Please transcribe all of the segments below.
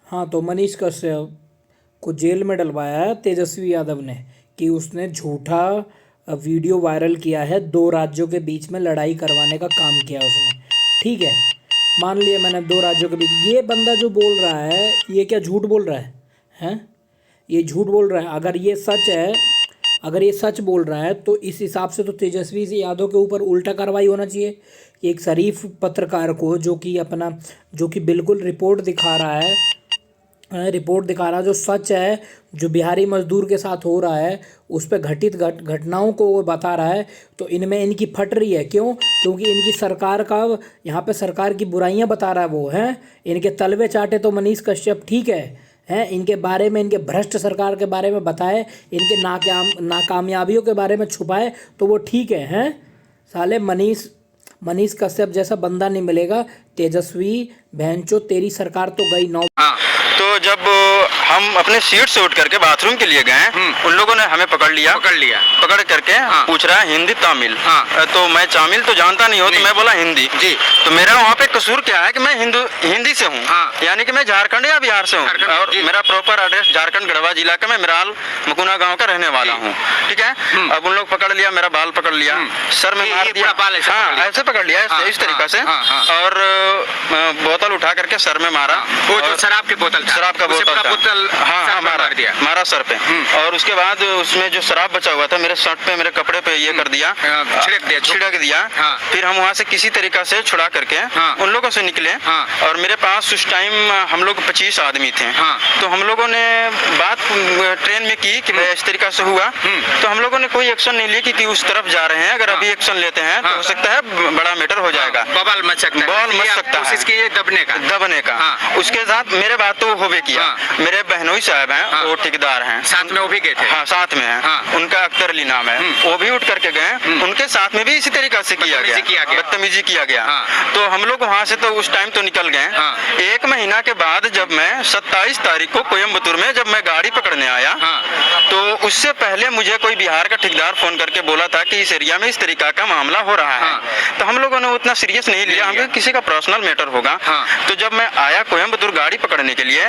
हाँ, तो मनीष कश्यप को जेल में डलवाया है तेजस्वी यादव ने कि उसने झूठा वीडियो वायरल किया है, दो राज्यों के बीच में लड़ाई करवाने का काम किया उसने। ठीक है, मान लिया मैंने दो राज्यों के बीच। ये बंदा जो बोल रहा है ये क्या झूठ बोल रहा है? हैं? ये झूठ बोल रहा है। अगर ये सच है, अगर ये सच बोल रहा है तो इस हिसाब से तो तेजस्वी से यादव के ऊपर उल्टा कार्रवाई होना चाहिए कि एक शरीफ पत्रकार को, जो कि बिल्कुल रिपोर्ट दिखा रहा है, रिपोर्ट दिखा रहा है जो सच है, जो बिहारी मजदूर के साथ हो रहा है, उस पर घटित घटनाओं को वो बता रहा है, तो इनमें इनकी फट रही है। क्यों? क्योंकि इनकी सरकार का, यहाँ पे सरकार की बुराइयां बता रहा है वो है। इनके तलवे चाटे तो मनीष कश्यप ठीक है, इनके बारे में, इनके भ्रष्ट सरकार के बारे में बताए, इनके नाकामयाबियों के बारे में छुपाए तो वो ठीक है। साले मनीष कश्यप जैसा बंदा नहीं मिलेगा। तेजस्वी बहनचो, तेरी सरकार तो गई नौ। तो जब हम अपने सीट से उठ करके बाथरूम के लिए गए, उन लोगों ने हमें पकड़ लिया, पकड़ करके पूछ रहा है हिंदी तमिल। तो मैं तमिल तो जानता नहीं हूँ, तो मैं बोला हिंदी जी। तो मेरा वहाँ पे कसूर क्या है कि मैं हिंदी से हूँ, यानी कि मैं झारखंड या बिहार से हूँ, और मेरा प्रॉपर एड्रेस झारखंड गढ़वा जिला का, मैं मिराल मकुना गाँव का रहने वाला हूँ। ठीक है, अब उन लोग पकड़ लिया, मेरा बाल पकड़ लिया, सर में मार दिया, ऐसे पकड़ लिया इस तरीका से, और बोतल उठा करके सर में मारा। शराब की बोतल, शराब का बोतल, हाँ, मारा सर पे। और उसके बाद उसमें जो शराब बचा हुआ था मेरे शर्ट पे, मेरे कपड़े पे ये कर दिया, छिड़क दिया। फिर हम वहाँ से किसी तरीका से छुड़ा करके उन लोगों से निकले, और मेरे पास उस टाइम हम लोग 25 आदमी थे। तो हम लोगों ने बात ट्रेन में की कि इस तरीका से हुआ, तो हम लोगों ने कोई एक्शन नहीं लिया कि उस तरफ जा रहे हैं, अगर अभी एक्शन लेते हैं तो हो सकता है बड़ा मैटर हो जाएगा, बवाल मच सकता है, कोशिश की दबने का। उसके साथ मेरे बात तो हो भी किया, मेरे बहनोई साहब हैं, वो ठेकेदार हैं, साथ में वो भी गए थे। हाँ, साथ में हैं, उनका अख्तर अली नाम है, वो भी उठ करके गए, उनके साथ में भी इसी तरीका से बदतमीजी किया गया। तो हम लोग वहाँ से तो उस टाइम तो निकल गए। एक महीना के बाद जब मैं 27 तारीख को कोयम्बतूर में जब मैं गाड़ी पकड़ने आया, तो उससे पहले मुझे कोई बिहार का ठेकेदार फोन करके बोला था कि इस एरिया में इस तरीका का मामला हो रहा है। तो हम लोगों ने उतना सीरियस नहीं लिया, हमें किसी का पर्सनल मैटर होगा। तो जब मैं आया कोयम्बतूर गाड़ी पकड़ने के लिए,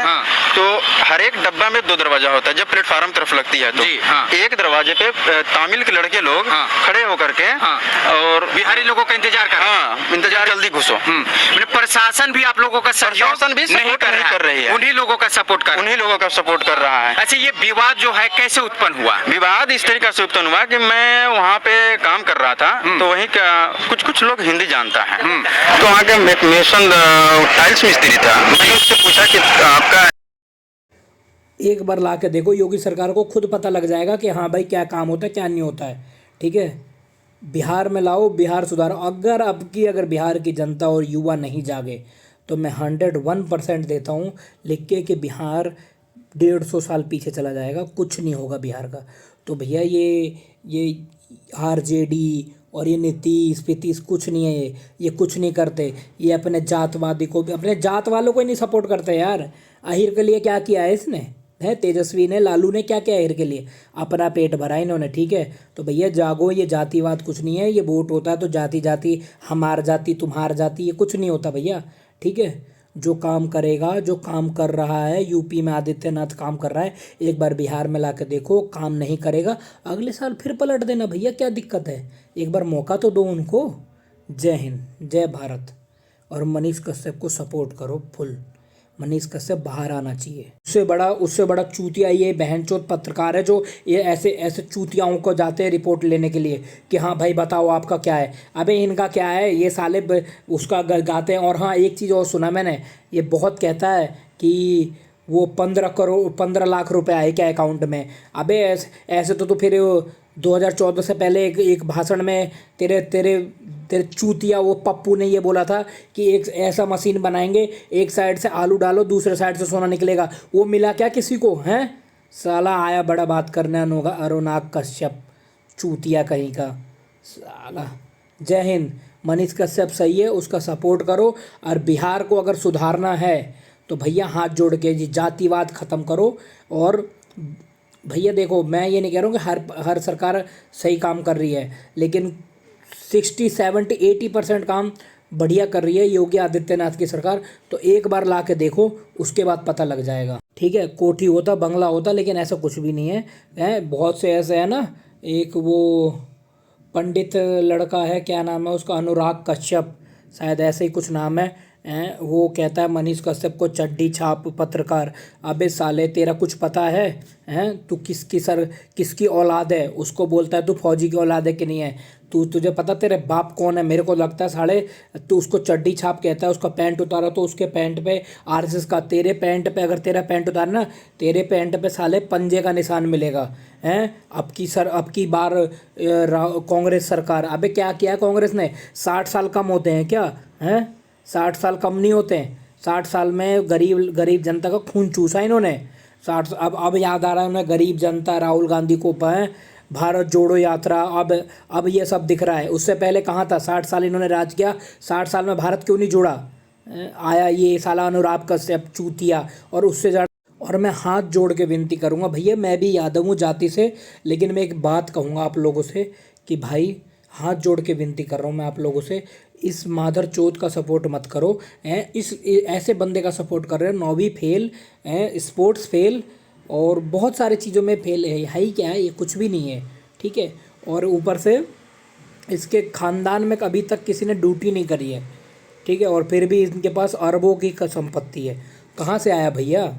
तो हर एक डब्बा में 2 दरवाजा होता है जब प्लेटफार्म तरफ लगती है, तो एक दरवाजे पे तमिल के लड़के लोग खड़े होकर के और बिहारी लोगों का इंतजार कर जल्दी घुसो। प्रशासन भी आप लोगों का प्रशासन भी नहीं कर रही है, उन्हीं लोगों का सपोर्ट कर रहा है। अच्छा, ये विवाद जो है कैसे उत्पन्न हुआ? विवाद इस तरीके से उत्पन्न हुआ कि मैं वहाँ पे काम कर रहा था, तो वहीं का कुछ लोग हिंदी जानता है, तो वहाँ के मेसन टाइल्स मिस्त्री था, मैंने उससे पूछा कि आपका, एक बार ला के देखो, योगी सरकार को खुद पता लग जाएगा कि हाँ भाई क्या काम होता है क्या नहीं होता है। ठीक है, बिहार में लाओ, बिहार सुधारो। अगर बिहार की जनता और युवा नहीं जागे तो मैं 101% देता हूँ लिख के कि बिहार 150 साल पीछे चला जाएगा, कुछ नहीं होगा बिहार का। तो भैया ये आरजेडी और ये नीतीश पीतीश कुछ नहीं है, ये कुछ नहीं करते, ये अपने जात वालों को ही नहीं सपोर्ट करते यार। आहिर के लिए क्या किया है इसने, है तेजस्वी ने, लालू ने क्या किया आहिर के लिए? अपना पेट भरा इन्होंने। ठीक है, तो भैया जागो, ये जातिवाद कुछ नहीं है, ये वोट होता है तो जाति हमार जाति तुम्हार जाति, ये कुछ नहीं होता भैया। ठीक है, जो काम करेगा, जो काम कर रहा है यूपी में आदित्यनाथ काम कर रहा है, एक बार बिहार में ला के देखो, काम नहीं करेगा, अगले साल फिर पलट देना भैया, क्या दिक्कत है? एक बार मौका तो दो उनको। जय हिंद, जय भारत। और मनीष कश्यप को सपोर्ट करो फुल। मनीष कश्यप बाहर आना चाहिए। उससे बड़ा चूतिया ये बहनचोद पत्रकार है जो ये ऐसे चूतियाओं को जाते हैं रिपोर्ट लेने के लिए कि हाँ भाई बताओ आपका क्या है। अबे इनका क्या है, ये साले उसका गाते हैं। और हाँ, एक चीज़ और सुना मैंने, ये बहुत कहता है कि वो 15 लाख रुपए आए क्या अकाउंट में। अबे ऐसे तो फिर 2014 से पहले एक भाषण में तेरे चूतिया वो पप्पू ने ये बोला था कि एक ऐसा मशीन बनाएंगे, एक साइड से आलू डालो, दूसरे साइड से सोना निकलेगा। वो मिला क्या किसी को? हैं, साला आया बड़ा बात करने अरुणाग कश्यप, चूतिया कहीं का साला। जय हिंद। मनीष कश्यप सही है, उसका सपोर्ट करो। और बिहार को अगर सुधारना है तो भैया हाथ जोड़ के जी जातिवाद ख़त्म करो। और भैया देखो, मैं ये नहीं कह रहा हूँ कि हर सरकार सही काम कर रही है, लेकिन 60, 70, 80% काम बढ़िया कर रही है योगी आदित्यनाथ की सरकार। तो एक बार ला के देखो, उसके बाद पता लग जाएगा। ठीक है, कोठी होता, बंगला होता, लेकिन ऐसा कुछ भी नहीं है। बहुत से ऐसे है ना, एक वो पंडित लड़का है, क्या नाम है उसका, अनुराग कश्यप शायद ऐसे ही कुछ नाम है। वो कहता है मनीष कश्यप को चड्डी छाप पत्रकार। अबे साले तेरा कुछ पता है? तू किसकी औलाद है? उसको बोलता है तू फौजी की औलाद है कि नहीं है? तुझे पता तेरे बाप कौन है? मेरे को लगता है साले तू उसको चड्डी छाप कहता है। उसका पैंट उतारा तो उसके पैंट पे आरएसएस का, तेरे पैंट पे अगर तेरा पैंट उतारा ना, तेरे पैंट पे साले पंजे का निशान मिलेगा। अब की बार कांग्रेस सरकार, अबे क्या किया है कांग्रेस ने? 60 साल कम होते हैं क्या? 60 साल कम नहीं होते हैं। 60 साल में गरीब जनता का खून चूसा इन्होंने। 60, अब याद आ रहा है उन्हें, गरीब जनता, राहुल गांधी को भारत जोड़ो यात्रा, अब ये सब दिख रहा है। उससे पहले कहाँ था? 60 साल इन्होंने राज किया, 60 साल में भारत क्यों नहीं जोड़ा? आया ये साला अनुराग कश्यप चूतिया, और उससे ज़्यादा। और मैं हाथ जोड़ के विनती करूँगा भैया, मैं भी यादव हूँ जाति से, लेकिन मैं एक बात कहूँगा आप लोगों से कि भाई हाथ जोड़ के विनती कर रहा हूँ मैं आप लोगों से, इस मादर चोद का सपोर्ट मत करो। ऐसे बंदे का सपोर्ट कर रहे हो, 9वीं फेल, स्पोर्ट्स फेल, और बहुत सारी चीज़ों में फेल है ही क्या है, ये कुछ भी नहीं है। ठीक है, और ऊपर से इसके ख़ानदान में कभी तक किसी ने ड्यूटी नहीं करी है। ठीक है, और फिर भी इनके पास अरबों की संपत्ति है। कहाँ से आया भैया?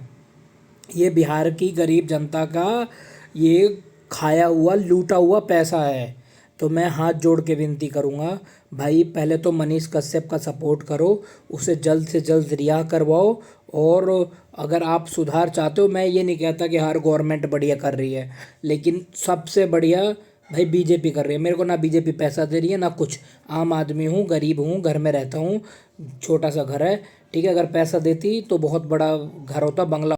ये बिहार की गरीब जनता का ये खाया हुआ, लूटा हुआ पैसा है। तो मैं हाथ जोड़ के विनती करूँगा भाई, पहले तो मनीष कश्यप का सपोर्ट करो, उसे जल्द से जल्द रिहा करवाओ। और अगर आप सुधार चाहते हो, मैं ये नहीं कहता कि हर गवर्नमेंट बढ़िया कर रही है, लेकिन सबसे बढ़िया भाई बीजेपी कर रही है। मेरे को ना बीजेपी पैसा दे रही है ना कुछ, आम आदमी हूँ, गरीब हूँ, घर में रहता हूँ, छोटा सा घर है। ठीक है, अगर पैसा देती तो बहुत बड़ा घर होता, बंगला